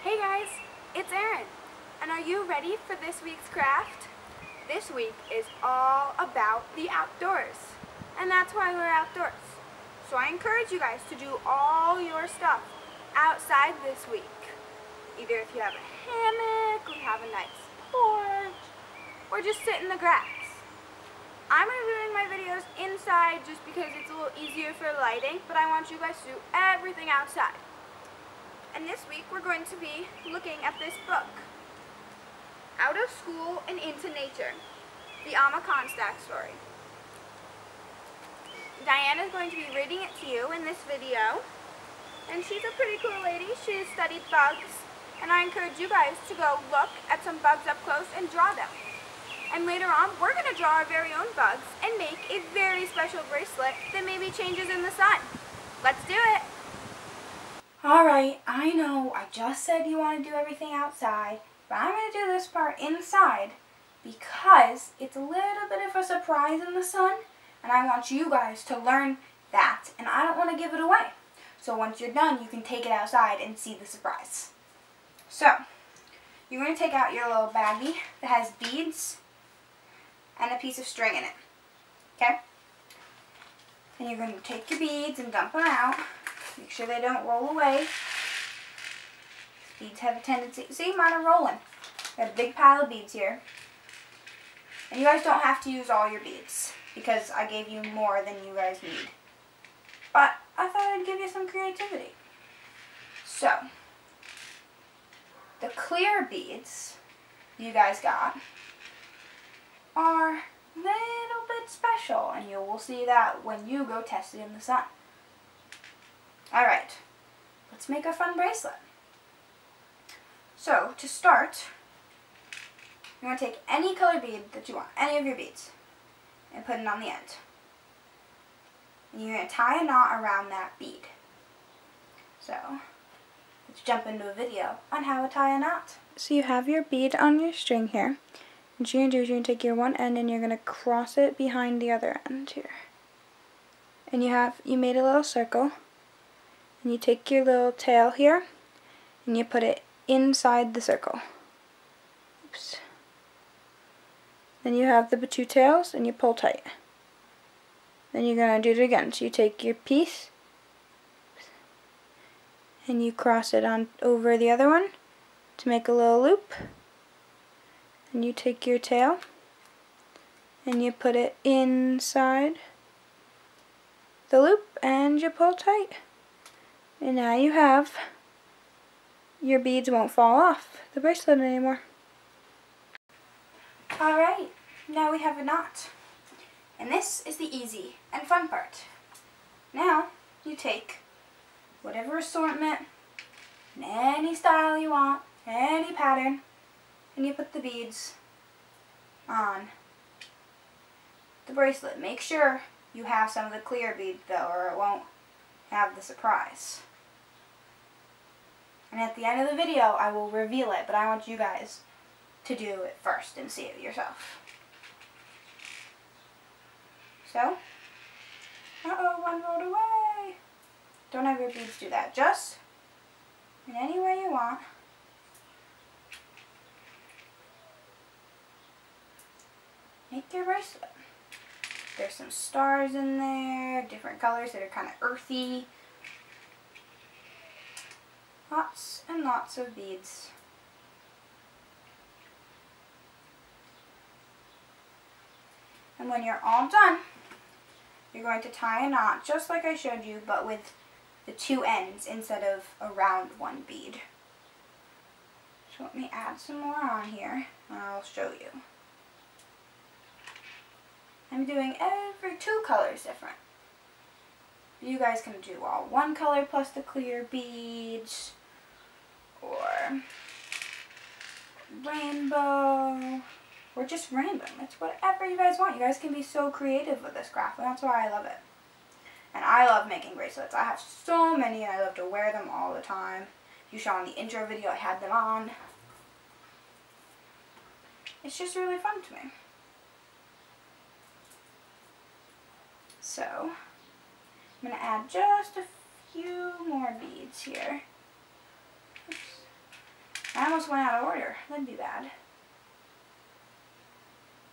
Hey guys, it's Erin, and are you ready for this week's craft? This week is all about the outdoors, and that's why we're outdoors. So I encourage you guys to do all your stuff outside this week. Either if you have a hammock, or you have a nice porch, or just sit in the grass. I'm going to be doing my videos inside just because it's a little easier for lighting, but I want you guys to do everything outside. And this week we're going to be looking at this book, Out of School and Into Nature, the Amma Constak story. Diane is going to be reading it to you in this video, and she's a pretty cool lady. She has studied bugs, and I encourage you guys to go look at some bugs up close and draw them. And later on, we're going to draw our very own bugs and make a very special bracelet that maybe changes in the sun. Let's do it! Alright, I know I just said you want to do everything outside, but I'm going to do this part inside because it's a little bit of a surprise in the sun, and I want you guys to learn that, and I don't want to give it away. So once you're done, you can take it outside and see the surprise. So, you're going to take out your little baggie that has beads and a piece of string in it, okay? And you're going to take your beads and dump them out. Make sure they don't roll away. Beads have a tendency, see, mine are rolling. Got a big pile of beads here. And you guys don't have to use all your beads because I gave you more than you guys need. But I thought I'd give you some creativity. So, the clear beads you guys got are a little bit special, and you will see that when you go test it in the sun. Alright, let's make a fun bracelet. So, to start, you're going to take any color bead that you want, any of your beads, and put it on the end. And you're going to tie a knot around that bead. So, let's jump into a video on how to tie a knot. So you have your bead on your string here. And what you're going to do is you're going to take your one end and you're going to cross it behind the other end here. And you made a little circle. And you take your little tail here and you put it inside the circle. Oops. Then you have the two tails and you pull tight. Then you're going to do it again. So you take your piece and you cross it on over the other one to make a little loop. And you take your tail and you put it inside the loop and you pull tight. And now you have, your beads won't fall off the bracelet anymore. Alright, now we have a knot. And this is the easy and fun part. Now, you take whatever assortment, in any style you want, any pattern, and you put the beads on the bracelet. Make sure you have some of the clear beads though, or it won't have the surprise. And at the end of the video, I will reveal it, but I want you guys to do it first and see it yourself. So, one rolled away. Don't have your beads do that. Just in any way you want. Make your bracelet. There's some stars in there, different colors that are kind of earthy. Lots and lots of beads. And when you're all done, you're going to tie a knot just like I showed you, but with the two ends instead of around one bead. So let me add some more on here and I'll show you. I'm doing every two colors different. You guys can do all one color plus the clear beads, or rainbow, or just random. It's whatever you guys want. You guys can be so creative with this craft, and that's why I love it. And I love making bracelets. I have so many, and I love to wear them all the time. You saw in the intro video, I had them on. It's just really fun to me. So, I'm going to add just a few more beads here. Oops. almost went out of order. That'd be bad.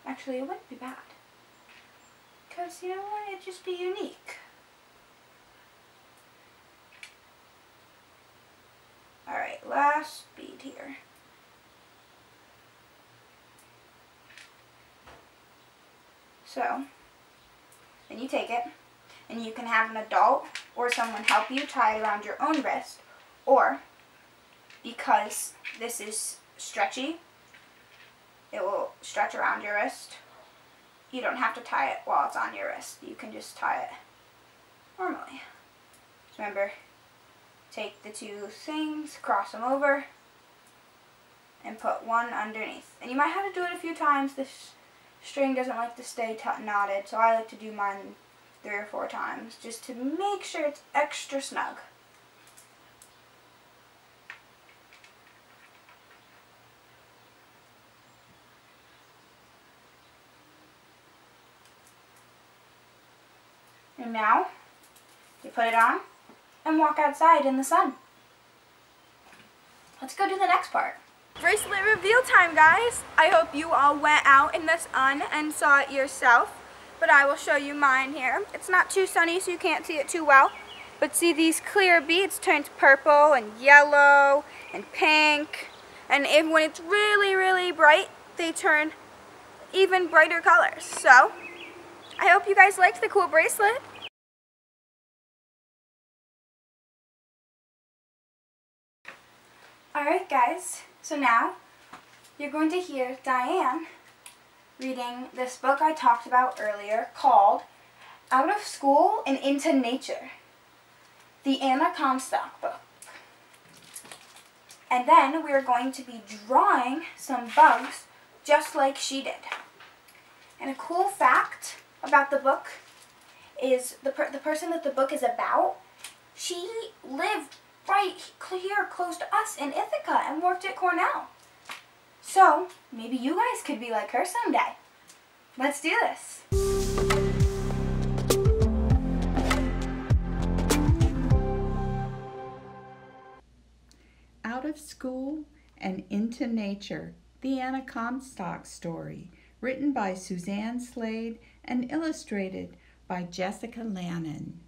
Actually, it wouldn't be bad. Because, you know what, it'd just be unique. Alright, last bead here. So, then you take it, and you can have an adult or someone help you tie it around your own wrist, or, because this is stretchy, it will stretch around your wrist. You don't have to tie it while it's on your wrist. You can just tie it normally. Just remember, take the two things, cross them over, and put one underneath. And you might have to do it a few times. This string doesn't like to stay knotted, so I like to do mine 3 or 4 times just to make sure it's extra snug. And now, you put it on and walk outside in the sun. Let's go do the next part. Bracelet reveal time, guys. I hope you all went out in the sun and saw it yourself, but I will show you mine here. It's not too sunny, so you can't see it too well, but see these clear beads turned purple and yellow and pink, and when it's really, really bright, they turn even brighter colors. So, I hope you guys liked the cool bracelet. Alright guys, so now you're going to hear Diane reading this book I talked about earlier called Out of School and Into Nature, the Anna Comstock book. And then we're going to be drawing some bugs just like she did. And a cool fact about the book is the person that the book is about, she lived right here close to us in Ithaca and worked at Cornell. So, maybe you guys could be like her someday. Let's do this. Out of School and Into Nature, the Anna Comstock story, written by Suzanne Slade and illustrated by Jessica Lannon.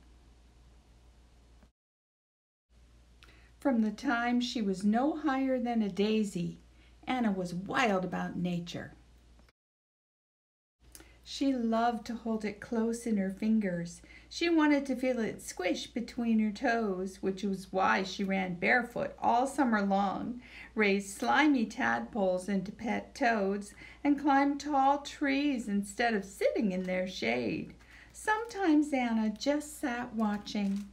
From the time she was no higher than a daisy, Anna was wild about nature. She loved to hold it close in her fingers. She wanted to feel it squish between her toes, which was why she ran barefoot all summer long, raised slimy tadpoles into pet toads, and climbed tall trees instead of sitting in their shade. Sometimes Anna just sat watching.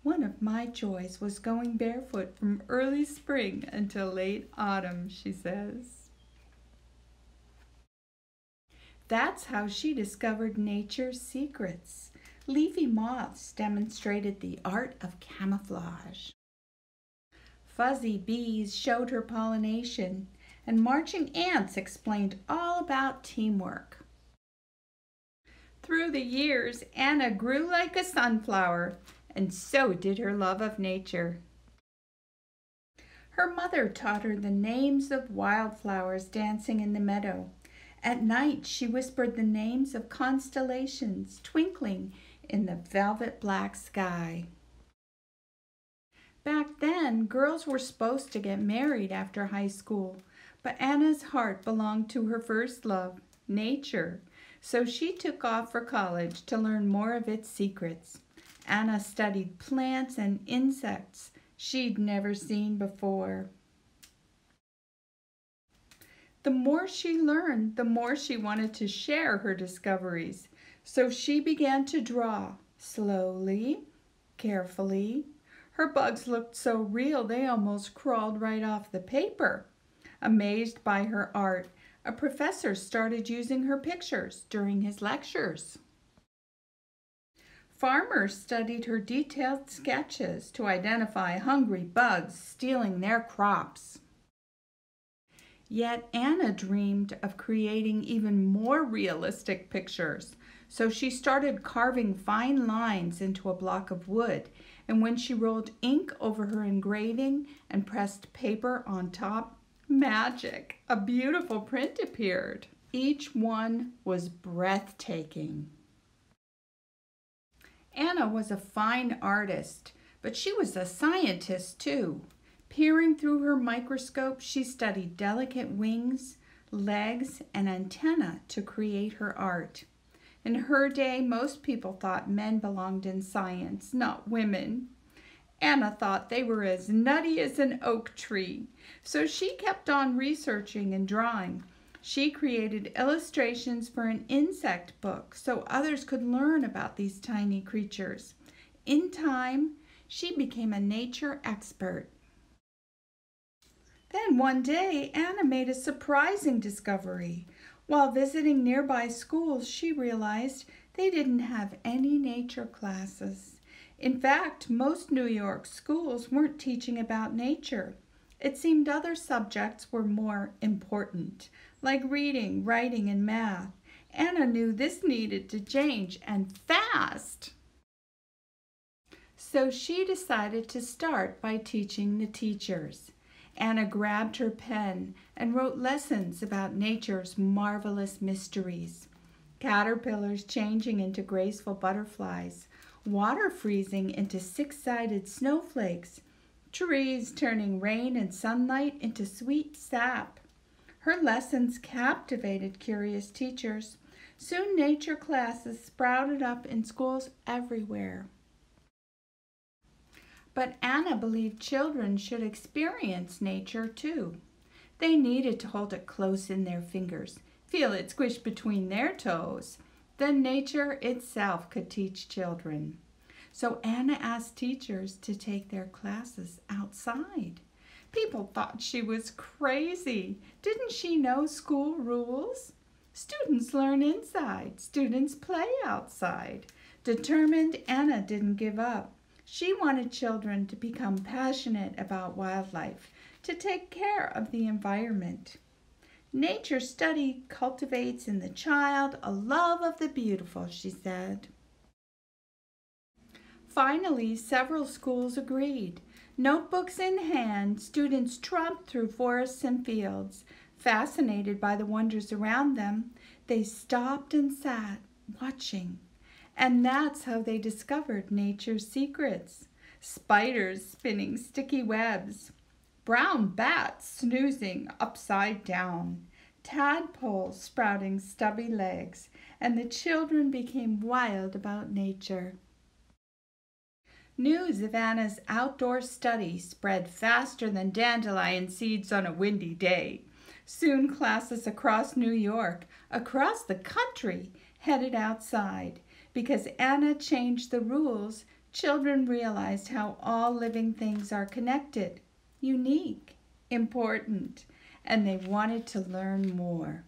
One of my joys was going barefoot from early spring until late autumn, she says. That's how she discovered nature's secrets. Leafy moths demonstrated the art of camouflage. Fuzzy bees showed her pollination, and marching ants explained all about teamwork. Through the years, Anna grew like a sunflower, and so did her love of nature. Her mother taught her the names of wildflowers dancing in the meadow. At night, she whispered the names of constellations twinkling in the velvet black sky. Back then, girls were supposed to get married after high school, but Anna's heart belonged to her first love, nature, so she took off for college to learn more of its secrets. Anna studied plants and insects she'd never seen before. The more she learned, the more she wanted to share her discoveries. So she began to draw, slowly, carefully. Her bugs looked so real they almost crawled right off the paper. Amazed by her art, a professor started using her pictures during his lectures. Farmers studied her detailed sketches to identify hungry bugs stealing their crops. Yet Anna dreamed of creating even more realistic pictures, so she started carving fine lines into a block of wood And when she rolled ink over her engraving and pressed paper on top, magic! A beautiful print appeared. Each one was breathtaking. Anna was a fine artist, but she was a scientist too. Peering through her microscope, she studied delicate wings, legs, and antennae to create her art. In her day, most people thought men belonged in science, not women. Anna thought they were as nutty as an oak tree, so she kept on researching and drawing. She created illustrations for an insect book so others could learn about these tiny creatures. In time, she became a nature expert. Then one day, Anna made a surprising discovery. While visiting nearby schools, she realized they didn't have any nature classes. In fact, most New York schools weren't teaching about nature. It seemed other subjects were more important, like reading, writing, and math. Anna knew this needed to change, and fast. So she decided to start by teaching the teachers. Anna grabbed her pen and wrote lessons about nature's marvelous mysteries. Caterpillars changing into graceful butterflies, water freezing into six-sided snowflakes, trees turning rain and sunlight into sweet sap. Her lessons captivated curious teachers. Soon nature classes sprouted up in schools everywhere. But Anna believed children should experience nature too. They needed to hold it close in their fingers, feel it squish between their toes. Then nature itself could teach children. So Anna asked teachers to take their classes outside. People thought she was crazy. Didn't she know school rules? Students learn inside, students play outside. Determined, Anna didn't give up. She wanted children to become passionate about wildlife, to take care of the environment. Nature study cultivates in the child a love of the beautiful, she said. Finally, several schools agreed. Notebooks in hand, students tromped through forests and fields. Fascinated by the wonders around them, they stopped and sat, watching. And that's how they discovered nature's secrets. Spiders spinning sticky webs, brown bats snoozing upside down, tadpoles sprouting stubby legs, and the children became wild about nature. News of Anna's outdoor study spread faster than dandelion seeds on a windy day. Soon classes across New York, across the country, headed outside. Because Anna changed the rules, children realized how all living things are connected, unique, important, and they wanted to learn more.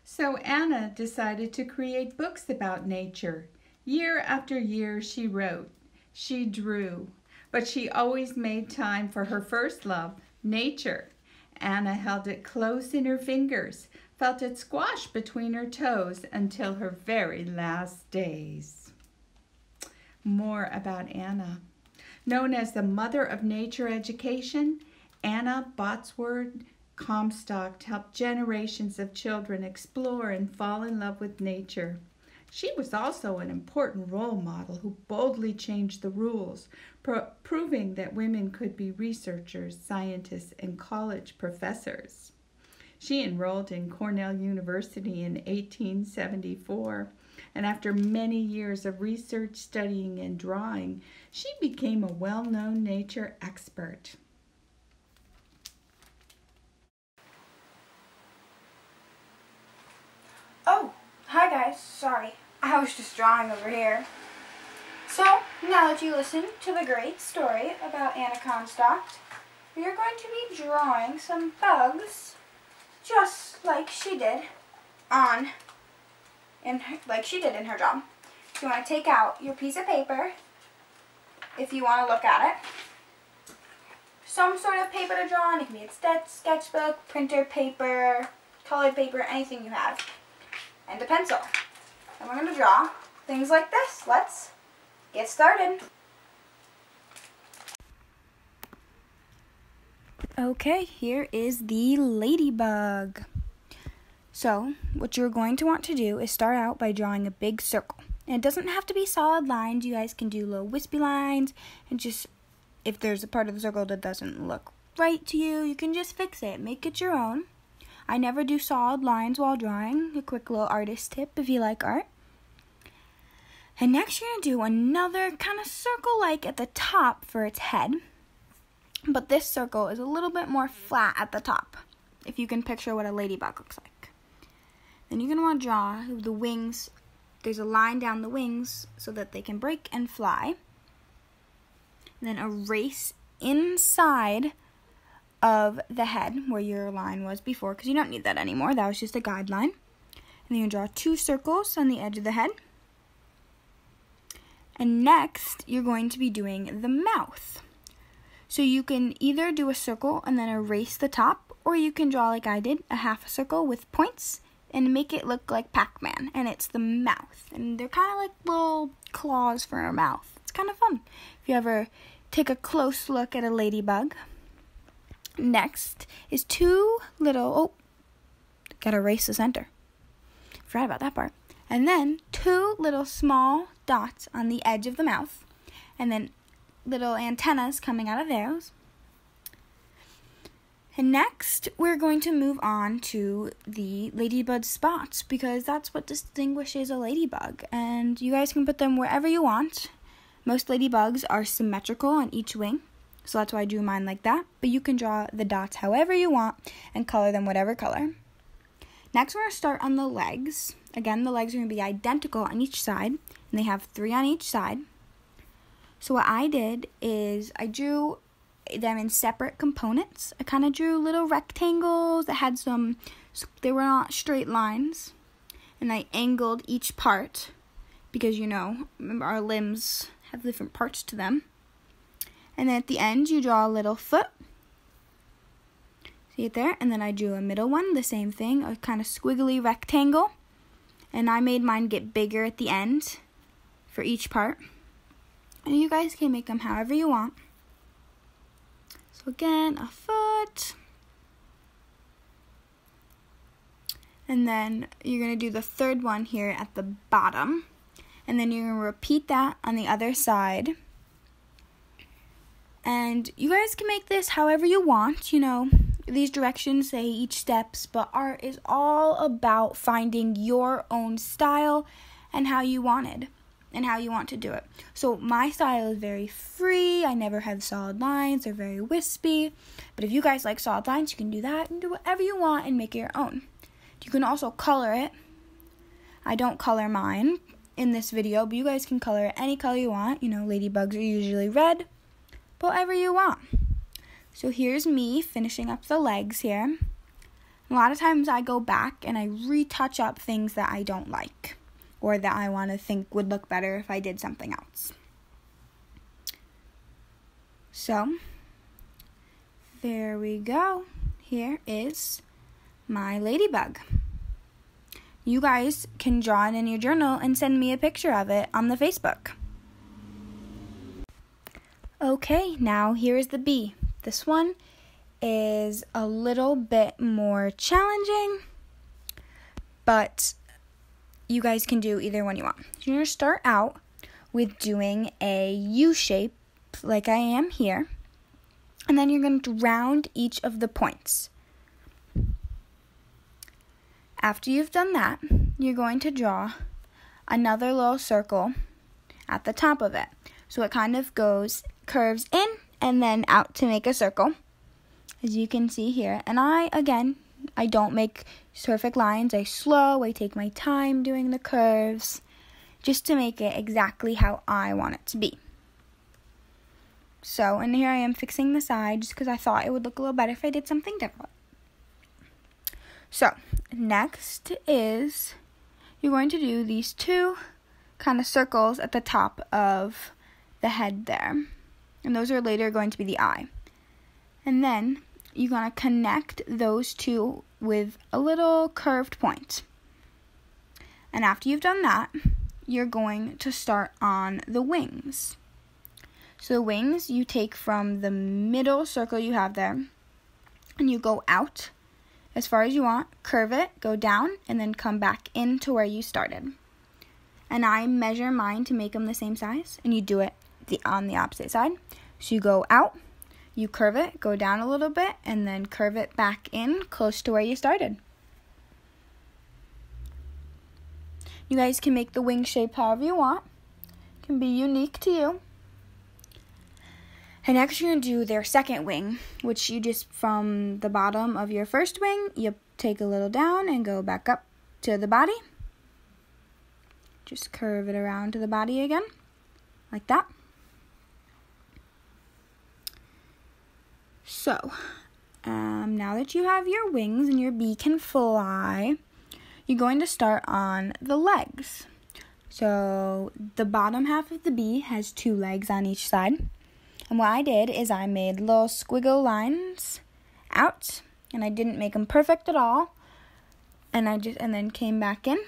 So Anna decided to create books about nature. Year after year she wrote, she drew, but she always made time for her first love, nature. Anna held it close in her fingers, felt it squash between her toes until her very last days. More about Anna. Known as the mother of nature education, Anna Botsword Comstock helped generations of children explore and fall in love with nature. She was also an important role model who boldly changed the rules, proving that women could be researchers, scientists, and college professors. She enrolled in Cornell University in 1874, and after many years of research, studying, and drawing, she became a well-known nature expert. Oh, hi guys, sorry. I was just drawing over here. So, now that you listened to the great story about Anna Comstock, we are going to be drawing some bugs just like she did in her job. You want to take out your piece of paper if you want to look at it. Some sort of paper to draw on. It can be a sketchbook, printer paper, colored paper, anything you have. And a pencil. And we're going to draw things like this. Let's get started. Okay, here is the ladybug. So, what you're going to want to do is start out by drawing a big circle. And it doesn't have to be solid lines. You guys can do little wispy lines, and just, if there's a part of the circle that doesn't look right to you, you can just fix it. Make it your own. I never do solid lines while drawing. A quick little artist tip if you like art. And next you're going to do another kind of circle-like at the top for its head. But this circle is a little bit more flat at the top, if you can picture what a ladybug looks like. Then you're going to want to draw the wings. There's a line down the wings so that they can break and fly. And then erase inside of the head where your line was before, because you don't need that anymore. That was just a guideline. And then you draw 2 circles on the edge of the head. And next, you're going to be doing the mouth. So you can either do a circle and then erase the top, or you can draw like I did, a half a circle with points and make it look like Pac-Man. And it's the mouth. And they're kind of like little claws for a mouth. It's kind of fun if you ever take a close look at a ladybug. Next is 2 little, gotta erase the center. Forgot about that part. And then 2 little small dots on the edge of the mouth. And then little antennas coming out of those. And next, we're going to move on to the ladybug spots, because that's what distinguishes a ladybug. And you guys can put them wherever you want. Most ladybugs are symmetrical on each wing. So that's why I drew mine like that. But you can draw the dots however you want and color them whatever color. Next, we're going to start on the legs. Again, the legs are going to be identical on each side. And they have 3 on each side. So what I did is I drew them in separate components. I kind of drew little rectangles that had they were not straight lines. And I angled each part because, remember our limbs have different parts to them. And then at the end, you draw a little foot. See it there? And then I drew a middle one, the same thing, a kind of squiggly rectangle. And I made mine get bigger at the end for each part. And you guys can make them however you want. So again, a foot. And then you're going to do the third one here at the bottom. And then you're going to repeat that on the other side. And you guys can make this however you want. These directions say each steps, but art is all about finding your own style and how you want to do it. So my style is very free. I never have solid lines. They're very wispy. But if you guys like solid lines, you can do that and do whatever you want and make it your own. You can also color it. I don't color mine in this video, but you guys can color it any color you want. Ladybugs are usually red. Whatever you want. So here's me finishing up the legs here. A lot of times I go back and I retouch up things that I don't like, or that I want to think would look better if I did something else. So, there we go. Here is my ladybug. You guys can draw it in your journal and send me a picture of it on the Facebook. Okay, now here's the bee. This one is a little bit more challenging, but you guys can do either one you want. You're going to start out with doing a U shape like I am here, and then you're going to round each of the points. After you've done that, you're going to draw another little circle at the top of it. So it kind of curves in and then out to make a circle, as you can see here. And I don't make perfect lines. I take my time doing the curves just to make it exactly how I want it to be. So, and here I am fixing the side just because I thought it would look a little better if I did something different. So, next is you're going to do these 2 kind of circles at the top of the head there. And those are later going to be the eye. And then you're going to connect those 2 with a little curved point. And after you've done that, you're going to start on the wings. So the wings you take from the middle circle you have there, and you go out as far as you want, curve it, go down, and then come back into where you started. And I measure mine to make them the same size, and you do it on the opposite side. So you go out, you curve it, go down a little bit, and then curve it back in close to where you started. You guys can make the wing shape however you want. It can be unique to you. And next you're going to do their second wing, which you just, from the bottom of your first wing, you take a little down and go back up to the body. Just curve it around to the body again, like that. So, now that you have your wings and your bee can fly, you're going to start on the legs. So, the bottom half of the bee has 2 legs on each side. And what I did is I made little squiggle lines out, and I didn't make them perfect at all. And then came back in.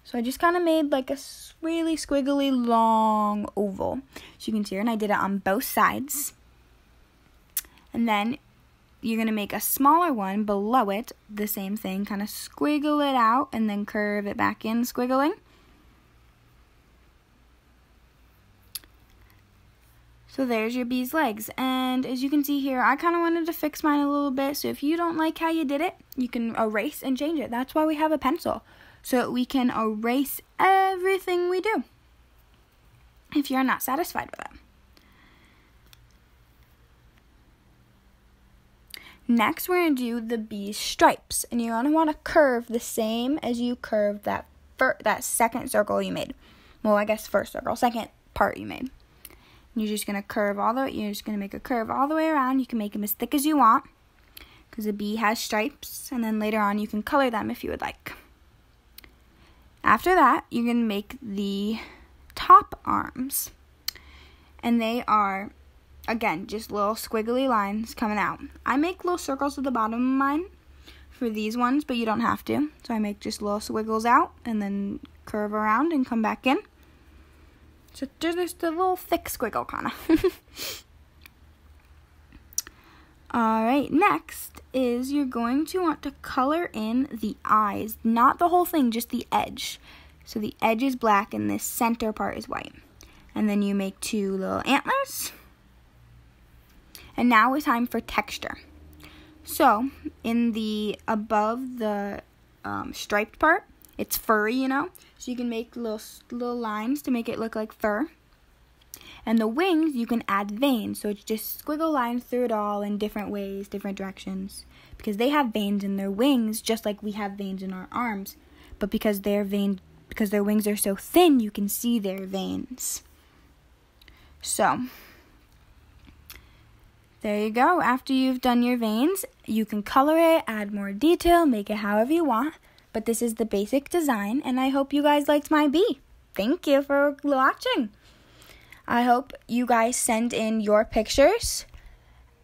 So I just kind of made like a really squiggly long oval. So you can see here, and I did it on both sides. And then you're going to make a smaller one below it, the same thing, kind of squiggle it out and then curve it back in, squiggling. So there's your bee's legs, and as you can see here, I kind of wanted to fix mine a little bit, so if you don't like how you did it, you can erase and change it. That's why we have a pencil, so that we can erase everything we do if you're not satisfied with it. Next, we're going to do the bee's stripes, and you're going to want to curve the same as you curved that second circle you made. Well, I guess first circle, second part you made. You're just going to curve you're just going to make a curve all the way around. You can make them as thick as you want, because the bee has stripes, and then later on you can color them if you would like. After that, you're going to make the top arms, and they are, again, just little squiggly lines coming out. I make little circles at the bottom of mine for these ones, but you don't have to. So I make just little squiggles out and then curve around and come back in. So there's the little thick squiggle kind of. Alright, next is you're going to want to color in the eyes. Not the whole thing, just the edge. So the edge is black and this center part is white. And then you make 2 little antlers. And now it's time for texture. So in the above the striped part, it's furry, you know. So you can make little lines to make it look like fur. And the wings, you can add veins. So it's just squiggle lines through it all in different ways, different directions. Because they have veins in their wings, just like we have veins in our arms. But because their wings are so thin, you can see their veins. So there you go. After you've done your veins, you can color it, add more detail, make it however you want. But this is the basic design, and I hope you guys liked my bee. Thank you for watching. I hope you guys send in your pictures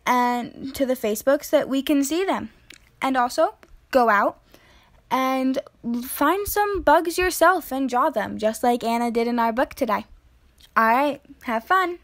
and to the Facebook so that we can see them. And also, go out and find some bugs yourself and draw them, just like Anna did in our book today. All right, have fun.